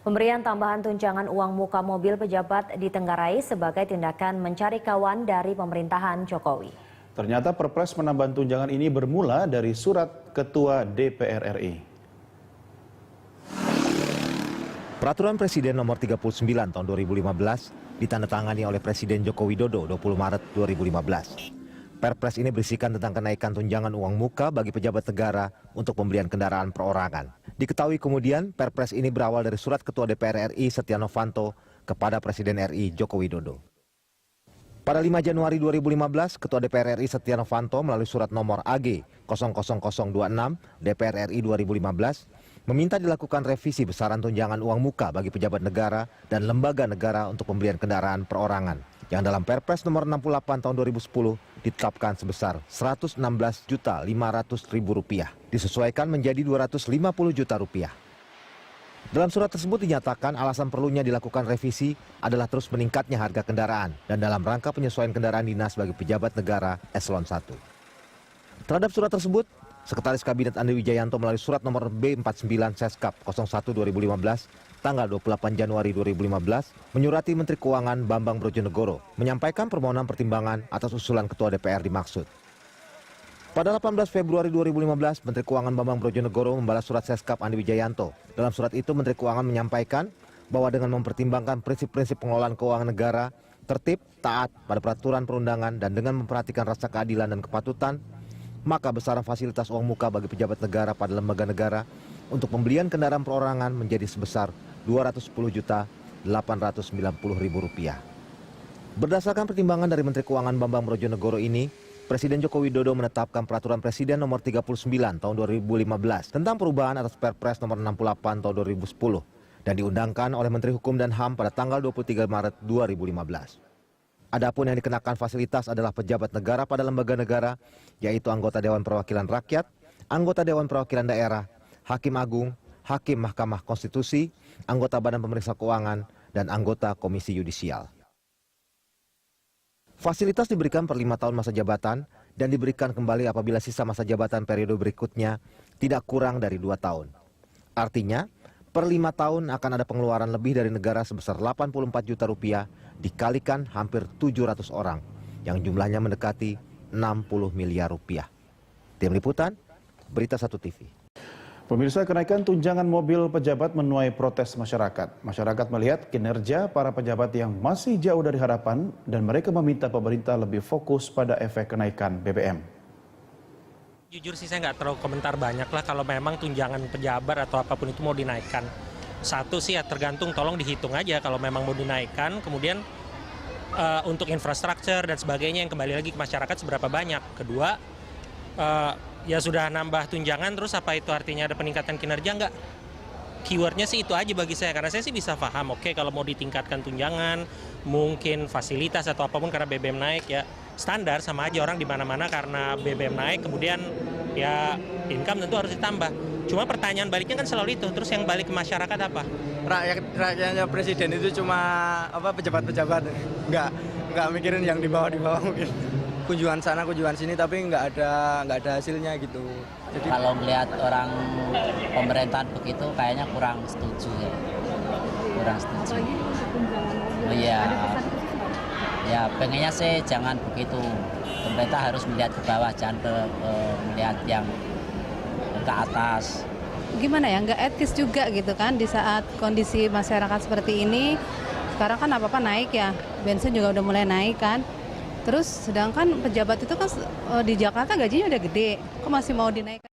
Pemberian tambahan tunjangan uang muka mobil pejabat ditenggarai sebagai tindakan mencari kawan dari pemerintahan Jokowi. Ternyata Perpres penambahan tunjangan ini bermula dari surat Ketua DPR RI. Peraturan Presiden nomor 39 tahun 2015 ditandatangani oleh Presiden Joko Widodo 20 Maret 2015. Perpres ini berisikan tentang kenaikan tunjangan uang muka bagi pejabat negara untuk pembelian kendaraan perorangan. Diketahui kemudian Perpres ini berawal dari surat Ketua DPR RI Setia Novanto kepada Presiden RI Joko Widodo. Pada 5 Januari 2015, Ketua DPR RI Setia Novanto melalui surat nomor AG 00026 DPR RI 2015 meminta dilakukan revisi besaran tunjangan uang muka bagi pejabat negara dan lembaga negara untuk pembelian kendaraan perorangan yang dalam Perpres nomor 68 tahun 2010 ditetapkan sebesar Rp116.500.000 disesuaikan menjadi Rp250 juta. Dalam surat tersebut dinyatakan alasan perlunya dilakukan revisi adalah terus meningkatnya harga kendaraan dan dalam rangka penyesuaian kendaraan dinas bagi pejabat negara eselon 1. Terhadap surat tersebut, Sekretaris Kabinet Andi Wijayanto melalui surat nomor B49 Seskap 01 2015 tanggal 28 Januari 2015 menyurati Menteri Keuangan Bambang Brojonegoro menyampaikan permohonan pertimbangan atas usulan Ketua DPR dimaksud. Pada 18 Februari 2015, Menteri Keuangan Bambang Brojonegoro membalas surat Seskap Andi Wijayanto. Dalam surat itu, Menteri Keuangan menyampaikan bahwa dengan mempertimbangkan prinsip-prinsip pengelolaan keuangan negara, tertib, taat pada peraturan perundangan, dan dengan memperhatikan rasa keadilan dan kepatutan, maka besaran fasilitas uang muka bagi pejabat negara pada lembaga negara untuk pembelian kendaraan perorangan menjadi sebesar Rp210.890.000. Berdasarkan pertimbangan dari Menteri Keuangan Bambang Brojonegoro ini, Presiden Joko Widodo menetapkan Peraturan Presiden nomor 39 tahun 2015 tentang perubahan atas Perpres nomor 68 tahun 2010 dan diundangkan oleh Menteri Hukum dan HAM pada tanggal 23 Maret 2015. Adapun yang dikenakan fasilitas adalah pejabat negara pada lembaga negara, yaitu anggota Dewan Perwakilan Rakyat, anggota Dewan Perwakilan Daerah, Hakim Agung, Hakim Mahkamah Konstitusi, anggota Badan Pemeriksa Keuangan, dan anggota Komisi Yudisial. Fasilitas diberikan per 5 tahun masa jabatan dan diberikan kembali apabila sisa masa jabatan periode berikutnya tidak kurang dari 2 tahun. Artinya, per 5 tahun akan ada pengeluaran lebih dari negara sebesar Rp84 juta dikalikan hampir 700 orang yang jumlahnya mendekati Rp60 miliar. Tim Liputan, Berita 1 TV. Pemirsa, kenaikan tunjangan mobil pejabat menuai protes masyarakat. Masyarakat melihat kinerja para pejabat yang masih jauh dari harapan dan mereka meminta pemerintah lebih fokus pada efek kenaikan BBM. Jujur sih saya nggak terlalu komentar banyak lah kalau memang tunjangan pejabat atau apapun itu mau dinaikkan. Satu sih ya tergantung, tolong dihitung aja kalau memang mau dinaikkan. Kemudian untuk infrastruktur dan sebagainya yang kembali lagi ke masyarakat seberapa banyak. Kedua, ya sudah nambah tunjangan, terus apa itu artinya ada peningkatan kinerja nggak? Keywordnya sih itu aja bagi saya, karena saya sih bisa paham, oke kalau mau ditingkatkan tunjangan, mungkin fasilitas atau apapun karena BBM naik ya standar sama aja orang di mana-mana karena BBM naik, kemudian ya income tentu harus ditambah. Cuma pertanyaan baliknya kan selalu itu, terus yang balik ke masyarakat apa? Rakyatnya presiden itu cuma apa pejabat-pejabat, nggak mikirin yang di bawah mungkin. Kunjungan sana, kunjungan sini, tapi nggak ada hasilnya gitu. Jadi kalau melihat orang pemerintahan begitu, kayaknya kurang setuju ya. Kurang setuju. Oh iya, ya pengennya sih jangan begitu. Pemerintah harus melihat ke bawah, jangan melihat yang ke atas. Gimana ya, nggak etis juga gitu kan di saat kondisi masyarakat seperti ini. Sekarang kan apa-apa naik ya, bensin juga udah mulai naik kan. Terus sedangkan pejabat itu kan di Jakarta gajinya udah gede, kok masih mau dinaikkan?